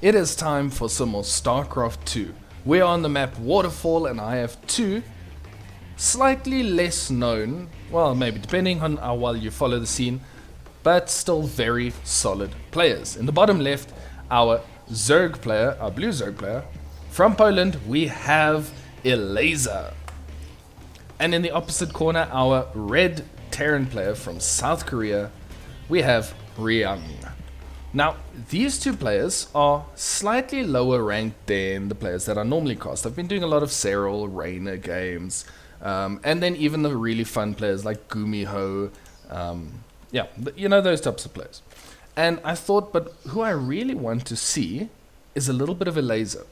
It is time for some more StarCraft 2. We're on the map Waterfall and I have two slightly less known, well maybe depending on how well you follow the scene, but still very solid players. In the bottom left, our Zerg player, our blue Zerg player, from Poland we have Elazer. And in the opposite corner, our red Terran player from South Korea, we have Ryung. Now, these two players are slightly lower ranked than the players that are normally cast. I've been doing a lot of Cyril, Rainer games, and then even the really fun players like Gumiho, you know, those types of players. And I thought, but who I really want to see is a little bit of Elazer.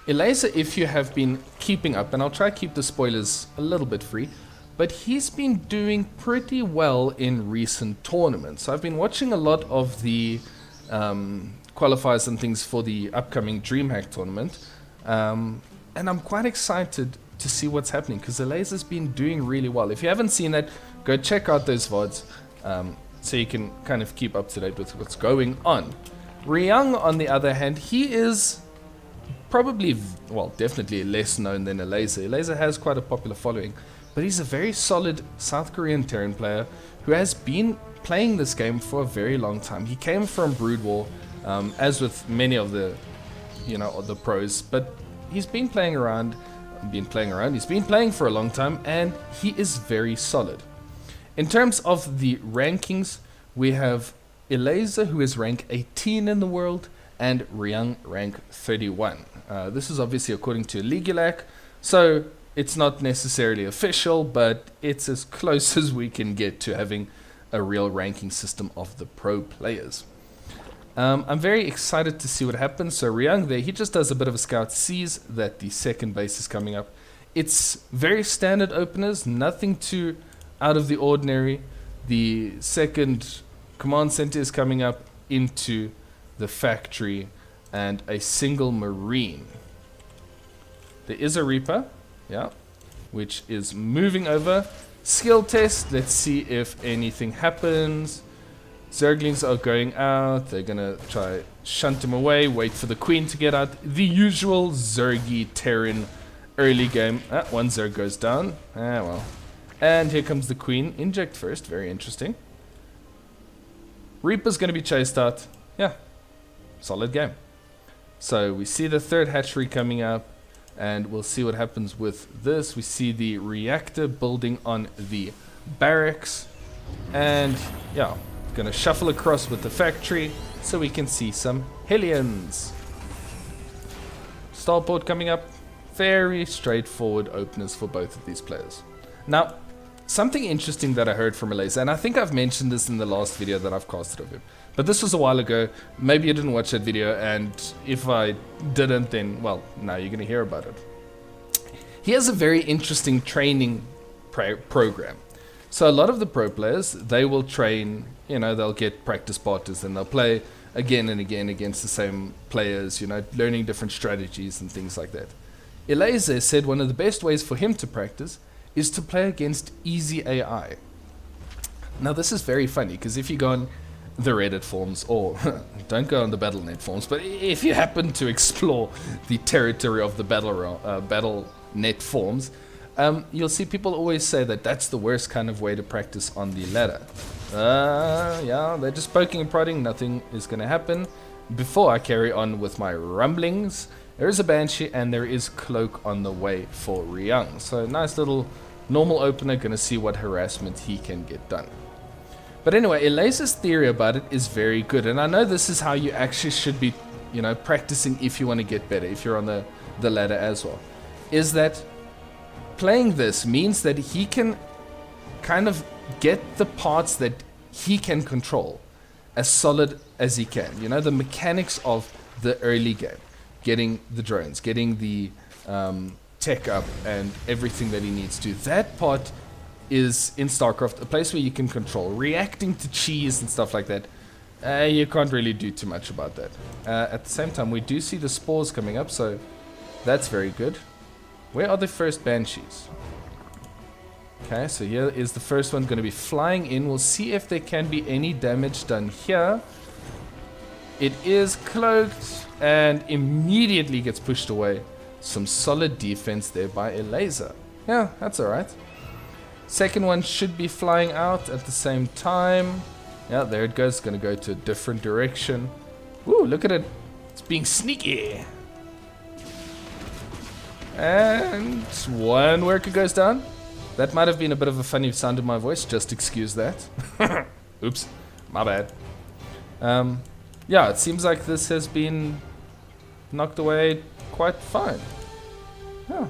Elazer, if you have been keeping up, and I'll try to keep the spoilers a little bit free, but he's been doing pretty well in recent tournaments. I've been watching a lot of the qualifiers and things for the upcoming DreamHack tournament, and I'm quite excited to see what's happening because Elazer's been doing really well. If you haven't seen that, go check out those VODs so you can kind of keep up to date with what's going on. Ryung, on the other hand, he is probably, well, definitely less known than Elazer. Elazer has quite a popular following, but he's a very solid South Korean Terran player who has been playing this game for a very long time. He came from Brood War, as with many of the, the pros, but he's been playing around. He's been playing for a long time, and he is very solid. In terms of the rankings, we have Elazer, who is rank 18 in the world, and Ryung, rank 31. This is obviously according to Legulac, so it's not necessarily official, but it's as close as we can get to having a real ranking system of the pro players. I'm very excited to see what happens. So Ryung there, he just does a bit of a scout, sees that the second base is coming up. It's very standard openers, nothing too out of the ordinary. The second command center is coming up into the factory and a single marine. There is a Reaper, which is moving over. Skill test, let's see if anything happens. Zerglings are going out. They're gonna try shunt him away, wait for the queen to get out. The usual Zergy Terran early game. One Zerg goes down. Well. And here comes the queen. Inject first, very interesting. Reaper's gonna be chased out. Solid game. So we see the third hatchery coming up, and we'll see what happens with this. We see the reactor building on the barracks, and gonna shuffle across with the factory so we can see some Hellions. Starport coming up. Very straightforward openers for both of these players. Now, something interesting that I heard from Elazer, and I think I've mentioned this in the last video that I've casted of him, but this was a while ago. Maybe you didn't watch that video, and if I didn't, then, well, now you're going to hear about it. He has a very interesting training program. So a lot of the pro players, they will train, they'll get practice partners and they'll play again and again against the same players, learning different strategies and things like that. Elazer said one of the best ways for him to practice is to play against easy AI. Now this is very funny because if you go on the Reddit forums, or don't go on the Battle.net forums, but if you happen to explore the territory of the Battle.net forums, you'll see people always say that that's the worst kind of way to practice on the ladder. They're just poking and prodding, nothing is going to happen. Before I carry on with my rumblings, there is a Banshee and there is Cloak on the way for Ryung. So nice little normal opener, going to see what harassment he can get done. But anyway, Elazer's theory about it is very good, and I know this is how you actually should be, practicing if you want to get better, if you're on the ladder as well, is that playing this means that he can kind of get the parts that he can control as solid as he can. The mechanics of the early game, getting the drones, getting the tech up and everything that he needs to. That part is in StarCraft a place where you can control. Reacting to cheese and stuff like that, you can't really do too much about that. At the same time, we do see the spores coming up, so that's very good. Where are the first Banshees? Okay, so here is the first one going to be flying in. We'll see if there can be any damage done here. It is cloaked and immediately gets pushed away. Some solid defense there by Elazer. Yeah, that's alright. Second one should be flying out at the same time. Yeah, there it goes. It's going to go to a different direction. Ooh, look at it. It's being sneaky. And one worker goes down. That might have been a bit of a funny sound in my voice. Just excuse that. Oops, my bad. Yeah, it seems like this has been knocked away quite fine. Yeah,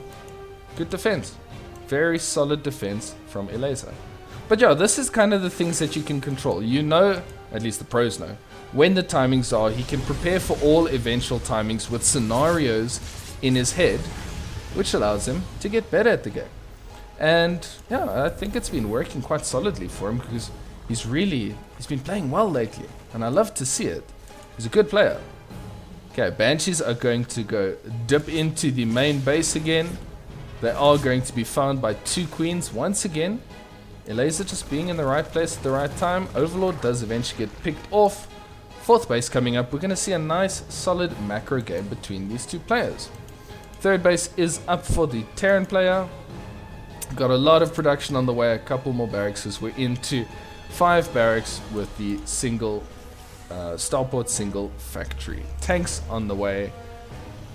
good defense. Very solid defense from Elazer. But yeah, this is kind of the things that you can control. You know, at least the pros know, when the timings are. He can prepare for all eventual timings with scenarios in his head, which allows him to get better at the game. And yeah, I think it's been working quite solidly for him because he's been playing well lately, and I love to see it. He's a good player. Okay, Banshees are going to go dip into the main base again. They are going to be found by two queens once again. Elazer just being in the right place at the right time. Overlord does eventually get picked off. Fourth base coming up. We're going to see a nice solid macro game between these two players. Third base is up for the Terran player. Got a lot of production on the way. A couple more barracks as we're into 5 barracks with the single starport single factory. Tanks on the way.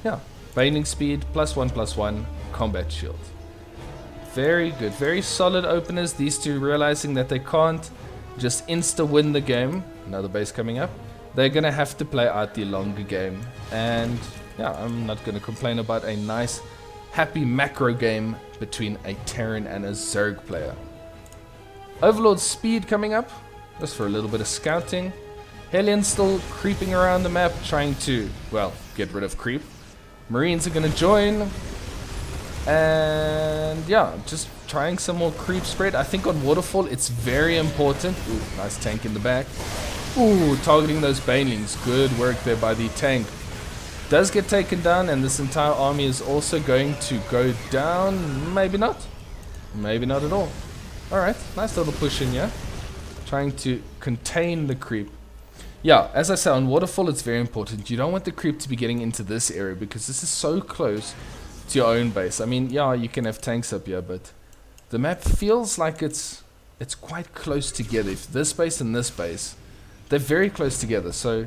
Yeah, bailing speed +1/+1 combat shield. Very good, very solid openers. These two realizing that they can't just insta win the game. Another base coming up. They're gonna have to play out the longer game, and yeah, I'm not gonna complain about a nice happy macro game between a Terran and a Zerg player. Overlord speed coming up, just for a little bit of scouting. Hellions still creeping around the map, trying to, well, get rid of creep. Marines are going to join. And yeah, just trying some more creep spread. I think on Waterfall it's very important. Ooh, nice tank in the back. Ooh, targeting those banelings. Good work there by the tank. Does get taken down, and this entire army is also going to go down. Maybe not. Maybe not at all. Alright, nice little push in here. Trying to contain the creep. Yeah, as I say, on Waterfall it's very important. You don't want the creep to be getting into this area because this is so close to your own base. I mean, yeah, you can have tanks up here, but the map feels like it's quite close together. If this base and this base, they're very close together. So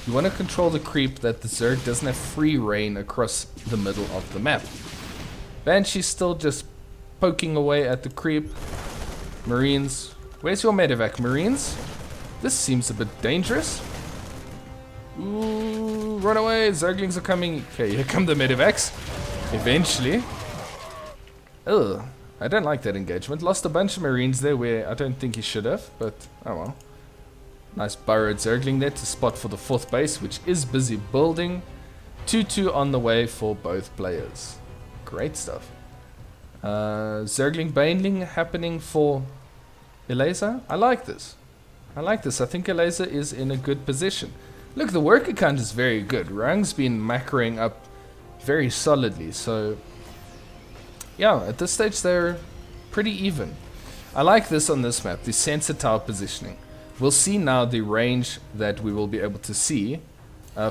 you want to control the creep that the Zerg doesn't have free reign across the middle of the map. Banshee's still just poking away at the creep. Marines, where's your medevac, Marines? This seems a bit dangerous. Ooh, run away, Zerglings are coming. Okay, here come the medevacs. Eventually. Ugh, I don't like that engagement. Lost a bunch of Marines there where I don't think he should have, but oh well. Nice burrowed Zergling there to spot for the 4th base, which is busy building. 2-2 on the way for both players. Great stuff. Zergling Baneling happening for Elazer. I like this. I think Elazer is in a good position. Look, the worker count is very good. Ryung's been macroing up very solidly. So, yeah, at this stage they're pretty even. I like this on this map, the sensor tower positioning. We'll see now the range that we will be able to see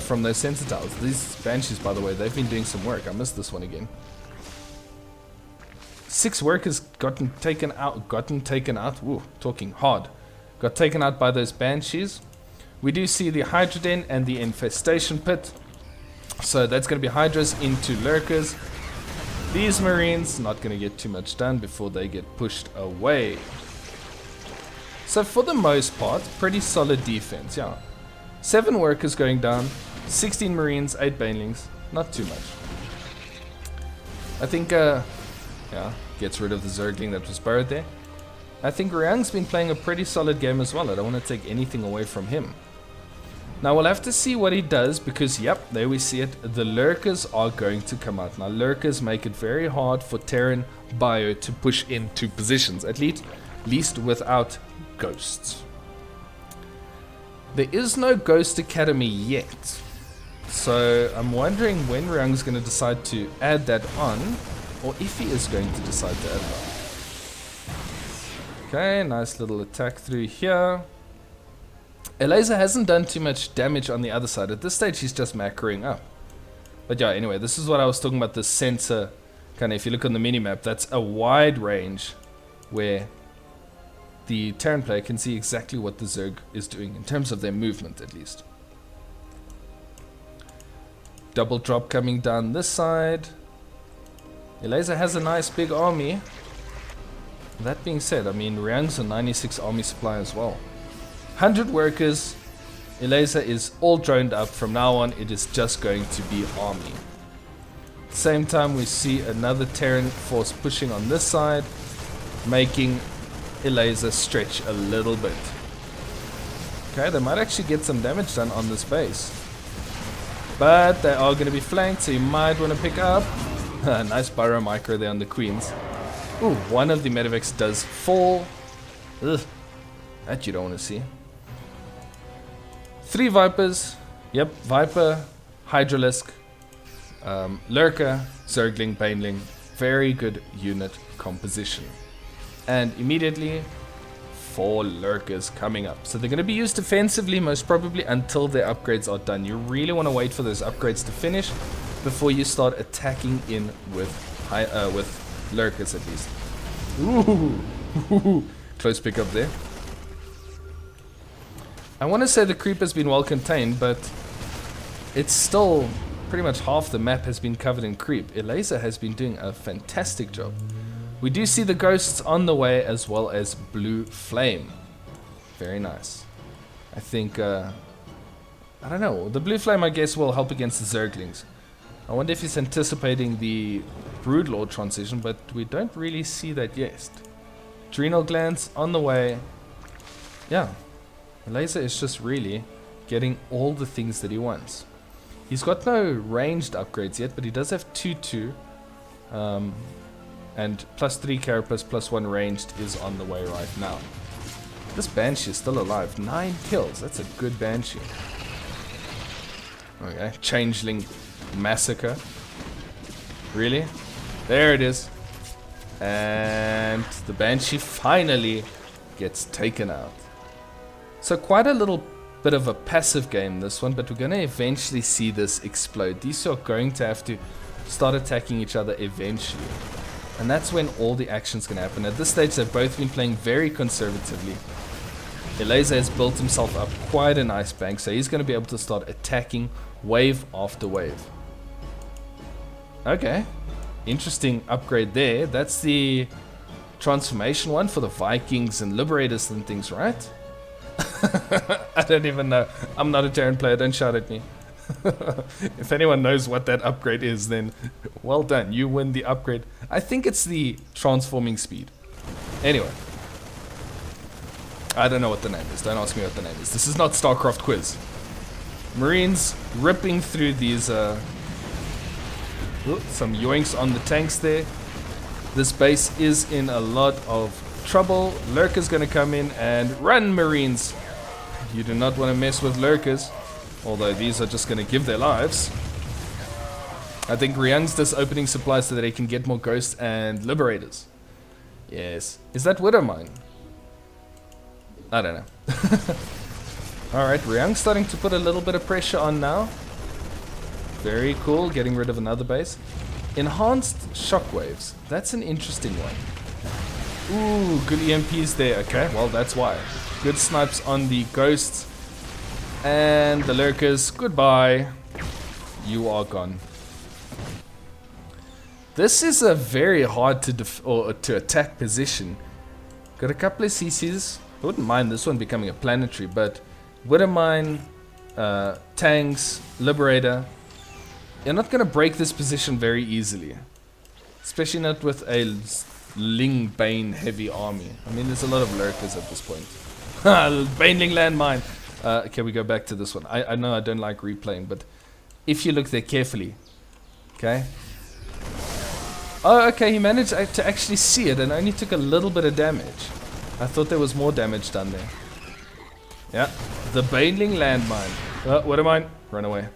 from those sensor towers. These Banshees, by the way, they've been doing some work. I missed this one again. 6 workers gotten taken out. Ooh, talking hard. Got taken out by those Banshees. We do see the Hydroden and the Infestation Pit. So that's going to be Hydras into Lurkers. These Marines not going to get too much done before they get pushed away. So for the most part, pretty solid defense, yeah. 7 workers going down, 16 Marines, 8 Banelings. Not too much. I think, yeah, gets rid of the Zergling that was buried there. I think Ryung's been playing a pretty solid game as well. I don't want to take anything away from him. Now we'll have to see what he does because, yep, there we see it. The Lurkers are going to come out. Now Lurkers make it very hard for Terran Bio to push into positions, at least without ghosts. There is no Ghost Academy yet. So I'm wondering when Ryung's going to decide to add that on, or if he is going to decide to add it on. Okay, nice little attack through here. Elazer hasn't done too much damage on the other side. At this stage, he's just macroing up. But yeah, anyway, this is what I was talking about, the sensor. Kind of, if you look on the mini-map, that's a wide range where the Terran player can see exactly what the Zerg is doing, in terms of their movement, at least. Double drop coming down this side. Elazer has a nice big army. That being said, I mean, Ryung's a 96 army supply as well. 100 workers. Elazer is all droned up. From now on, it is just going to be army. Same time, we see another Terran force pushing on this side, making Elazer stretch a little bit. Okay, they might actually get some damage done on this base. But they are going to be flanked, so you might want to pick up. Nice burrow micro there on the queens. Ooh, one of the medevacs does fall. Ugh, that you don't want to see. 3 Vipers. Yep, Viper, Hydralisk, Lurker, Zergling, Baneling. Very good unit composition. And immediately, 4 Lurkers coming up. So they're going to be used defensively, most probably, until their upgrades are done. You really want to wait for those upgrades to finish before you start attacking in with Lurkers, at least. Ooh, close pickup there. I want to say the creep has been well contained, but it's still pretty much half the map has been covered in creep. Elazer has been doing a fantastic job. We do see the ghosts on the way, as well as blue flame. Very nice. I think, I don't know, the blue flame I guess will help against the Zerglings. I wonder if he's anticipating the Broodlord transition, but we don't really see that yet. Adrenal glands on the way. Yeah, Elazer is just really getting all the things that he wants. He's got no ranged upgrades yet, but he does have 2-2. And +3 carapace, +1 ranged is on the way right now. This Banshee is still alive. 9 kills. That's a good Banshee. Okay, Changeling Massacre. Really? There it is. And the Banshee finally gets taken out. So quite a little bit of a passive game, this one, but we're going to eventually see this explode. These two are going to have to start attacking each other eventually. And that's when all the action's going to happen. At this stage, they've both been playing very conservatively. Elazer has built himself up quite a nice bank, so he's going to be able to start attacking wave after wave. Okay, interesting upgrade there. That's the transformation one for the Vikings and Liberators and things, right? I don't even know. I'm not a Terran player, don't shout at me. If anyone knows what that upgrade is, then well done, you win the upgrade. I think it's the transforming speed. Anyway, I don't know what the name is. Don't ask me what the name is. This is not StarCraft quiz. Marines ripping through these some yoinks on the tanks there. This base is in a lot of trouble. Lurker's gonna come in and run, Marines. You do not want to mess with Lurkers. Although these are just going to give their lives. I think Ryung's just opening supplies so that he can get more ghosts and liberators. Yes. Is that Widow Mine? I don't know. Alright, Ryung's starting to put a little bit of pressure on now. Very cool, getting rid of another base. Enhanced shockwaves. That's an interesting one. Ooh, good EMPs there. Okay, well that's why. Good snipes on the ghosts. And the Lurkers, goodbye. You are gone. This is a very hard to attack position. Got a couple of CCs. I wouldn't mind this one becoming a planetary, but Widow Mine, tanks, Liberator. You're not going to break this position very easily. Especially not with a Ling Bane heavy army. I mean, there's a lot of Lurkers at this point. Baneling landmine. Okay, we go back to this one. I know I don't like replaying, but if you look there carefully, okay. Oh, okay, he managed to actually see it and only took a little bit of damage. I thought there was more damage done there. Yeah, the Baneling landmine. What am I? Run away.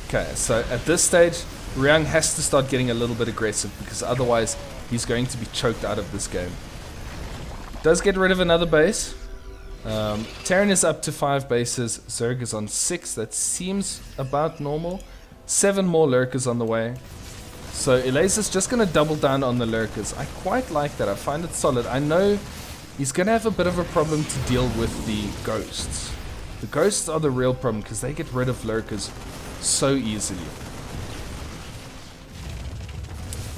Okay, so at this stage, Ryung has to start getting a little bit aggressive because otherwise he's going to be choked out of this game. Does get rid of another base. Terran is up to 5 bases. Zerg is on 6. That seems about normal. 7 more lurkers on the way. So Elazer's just going to double down on the lurkers. I quite like that. I find it solid. I know he's going to have a bit of a problem to deal with the ghosts. The ghosts are the real problem because they get rid of lurkers so easily.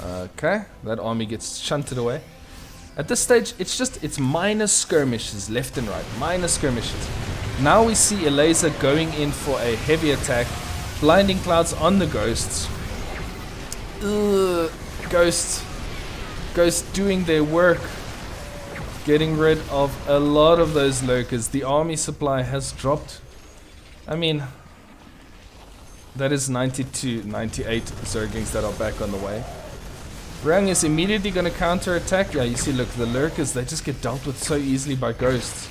Okay, that army gets shunted away. At this stage, it's minor skirmishes left and right. Minor skirmishes. Now we see Elazer going in for a heavy attack. Blinding clouds on the ghosts. Ghosts doing their work. Getting rid of a lot of those lurkers. The army supply has dropped. I mean, that is 92, 98 Zerglings that are back on the way. Ryung is immediately going to counter-attack. Yeah, you see, look, the lurkers, they just get dealt with so easily by ghosts.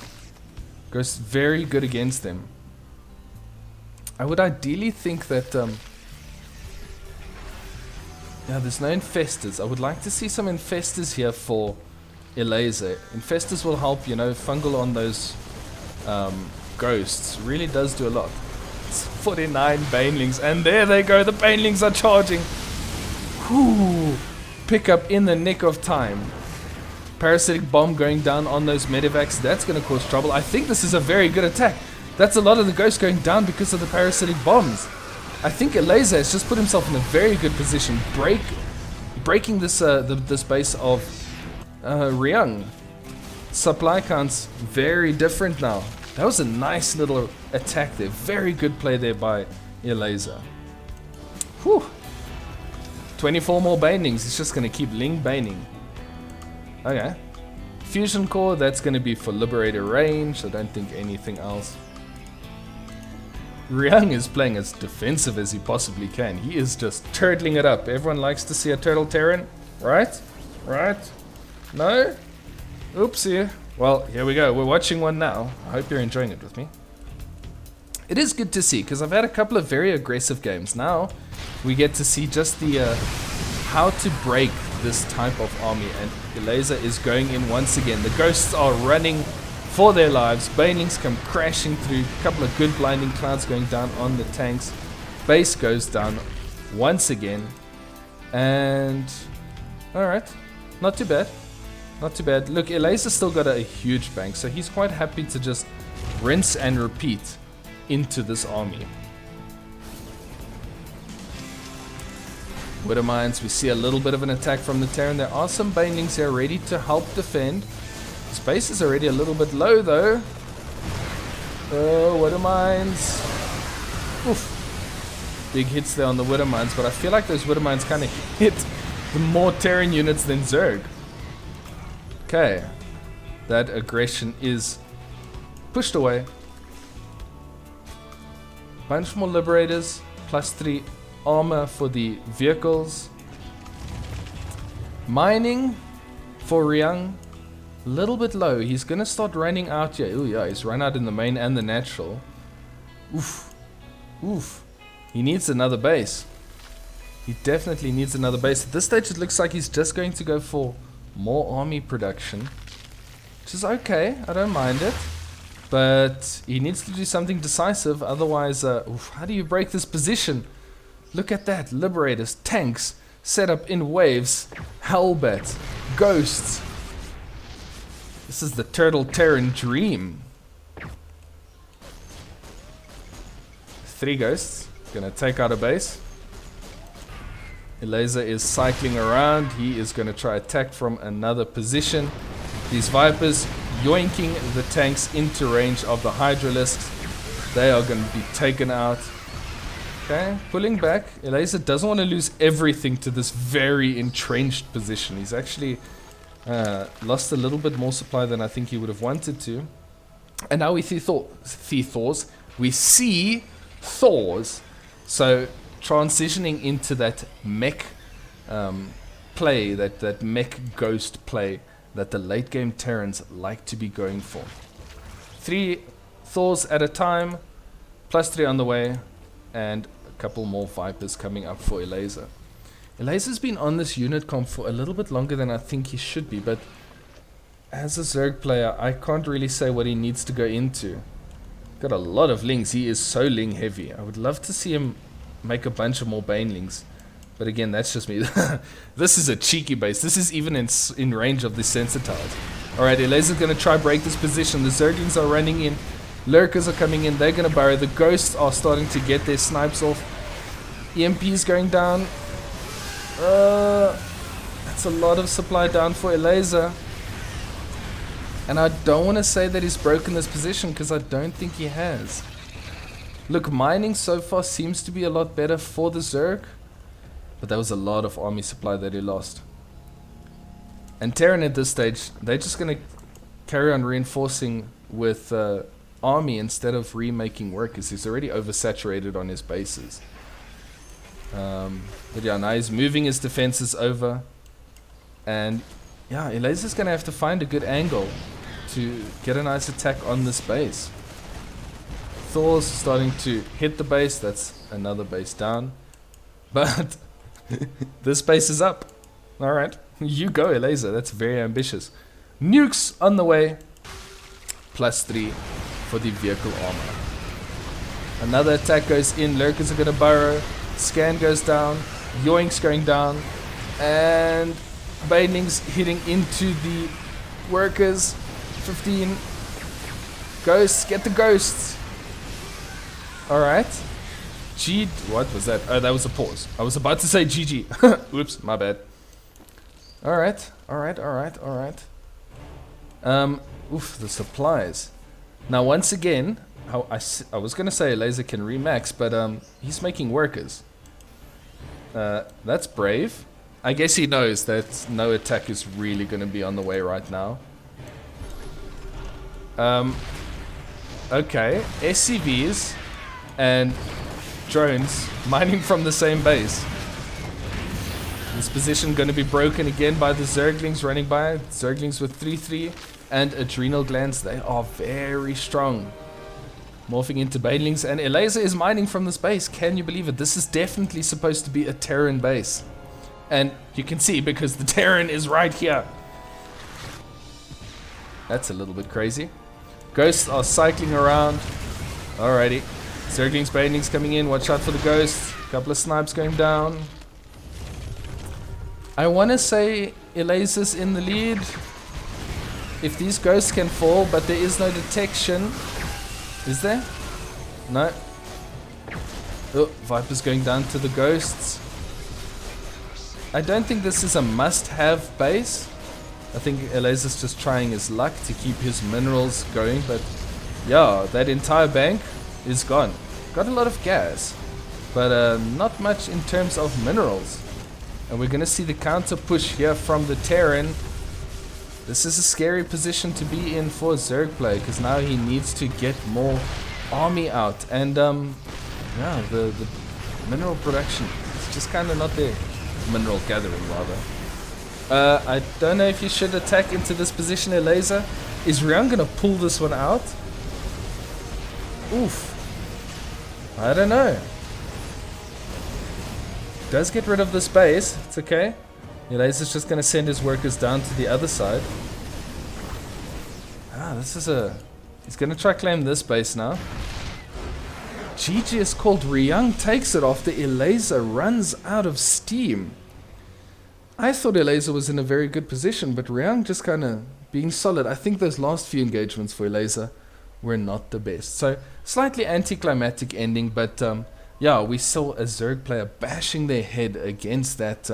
Ghosts very good against them. I would ideally think that, yeah, there's no infestors. I would like to see some infestors here for Elazer. Infestors will help, you know, fungal on those ghosts. Really does do a lot. It's 49 banelings, and there they go. The banelings are charging. Whew. Pick up in the nick of time. Parasitic bomb going down on those medevacs. That's going to cause trouble. I think this is a very good attack. That's a lot of the ghosts going down because of the parasitic bombs. I think Elazer has just put himself in a very good position, breaking this this base of Ryung. Supply counts very different now. That was a nice little attack there. Very good play there by Elazer. Whew. 24 more banings. It's just going to keep Ling baning. Okay. Fusion core, that's going to be for Liberator range. I don't think anything else. Ryung is playing as defensive as he possibly can. He is just turtling it up. Everyone likes to see a turtle Terran, right? Right? No? Oopsie. Well, here we go. We're watching one now. I hope you're enjoying it with me. It is good to see, because I've had a couple of very aggressive games. Now, we get to see just the how to break this type of army, and Elazer is going in once again. The ghosts are running for their lives. Banelings come crashing through. A couple of good blinding clouds going down on the tanks. Base goes down once again. And alright, not too bad. Not too bad. Look, Elazer's still got a huge bank, so he's quite happy to just rinse and repeat into this army. Widow Mines, we see a little bit of an attack from the Terran. There are some banelings here ready to help defend. Space is already a little bit low though. Oh, Widow Mines. Oof. Big hits there on the Widow Mines, but I feel like those Widow Mines kind of hit the more Terran units than Zerg. Okay. That aggression is pushed away. Bunch more Liberators. +3 armor for the vehicles. Mining for Ryung. A little bit low. He's gonna start running out here. Oh yeah, he's run out in the main and the natural. Oof. Oof. He needs another base. He definitely needs another base. At this stage it looks like he's just going to go for more army production. Which is okay. I don't mind it. But he needs to do something decisive. Otherwise, how do you break this position? Look at that. Liberators, tanks, set up in waves. Hellbats, ghosts. This is the Turtle Terran dream. 3 ghosts. Gonna take out a base. Elazer is cycling around. He is gonna try attack from another position. These Vipers yoinking the tanks into range of the Hydralisks. They are gonna be taken out. Okay, pulling back. Elazer doesn't want to lose everything to this very entrenched position. He's actually lost a little bit more supply than I think he would have wanted to. And now we see Thors. We see Thors. So transitioning into that mech play, that mech ghost play that the late game Terrans like to be going for. 3 Thors at a time, +3 on the way, and a couple more Vipers coming up for Elazer. Elazer's been on this unit comp for a little bit longer than I think he should be, but as a Zerg player, I can't really say what he needs to go into. Got a lot of lings. He is so ling heavy. I would love to see him make a bunch of more banelings. But again, that's just me. This is a cheeky base. This is even in range of the sensitized. Alright, Elazer's going to try break this position. The Zerglings are running in. Lurkers are coming in. They're going to burrow. The Ghosts are starting to get their snipes off. EMP is going down. That's a lot of supply down for Elazer. And I don't want to say that he's broken this position because I don't think he has. Look, mining so far seems to be a lot better for the Zerg. But that was a lot of army supply that he lost. And Terran at this stage, they're just going to carry on reinforcing with army instead of remaking workers. He's already oversaturated on his bases. But yeah, now he's moving his defenses over. And yeah, Elazer's going to have to find a good angle to get a nice attack on this base. Thor's starting to hit the base. That's another base down. But this base is up. Alright, you go Elazer. That's very ambitious. Nukes on the way. +3 for the vehicle armor. Another attack goes in. Lurkers are going to burrow. Scan goes down. Yoink's going down. And Banelings hitting into the workers. 15. Ghosts. Get the ghosts. Alright. What was that? Oh, that was a pause. I was about to say GG. Oops, my bad. Alright. Oof, the supplies. Now, once again, I was going to say Elazer can remax, but he's making workers. That's brave. I guess he knows that no attack is really going to be on the way right now. Okay, SCVs and drones mining from the same base. This position going to be broken again by the Zerglings running by. Zerglings with 3-3 and adrenal glands. They are very strong. Morphing into Banelings, and Elazer is mining from this base. Can you believe it? This is definitely supposed to be a Terran base. And you can see because the Terran is right here. That's a little bit crazy. Ghosts are cycling around. Alrighty. Zerglings, Banelings coming in. Watch out for the ghosts. Couple of snipes going down. I want to say Elazer's in the lead. If these ghosts can fall, but there is no detection. Is there? No. Oh, Viper's going down to the ghosts. I don't think this is a must-have base. I think Elazer's just trying his luck to keep his minerals going, but yeah, that entire bank is gone. Got a lot of gas, but not much in terms of minerals. And we're going to see the counter push here from the Terran. This is a scary position to be in for a Zerg player, because now he needs to get more army out. And yeah, the mineral production is just kind of not there. Mineral gathering, rather. I don't know if you should attack into this position, Elazer. Is Ryung going to pull this one out? Oof. I don't know. Does get rid of this base. It's okay. Elazer's just going to send his workers down to the other side. This is a... He's going to try claim this base now. GG is called. Ryung takes it after Elazer runs out of steam. I thought Elazer was in a very good position, but Ryung just kind of being solid. I think those last few engagements for Elazer were not the best. So, slightly anticlimactic ending, but yeah, we saw a Zerg player bashing their head against that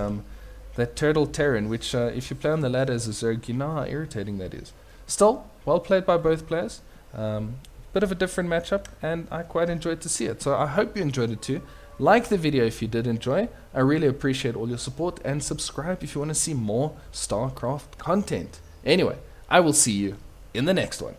that Turtle Terran, which if you play on the ladder as a Zerg, you know how irritating that is. Still, well played by both players. Bit of a different matchup, and I quite enjoyed to see it. So I hope you enjoyed it too. Like the video if you did enjoy. I really appreciate all your support, and subscribe if you want to see more StarCraft content. Anyway, I will see you in the next one.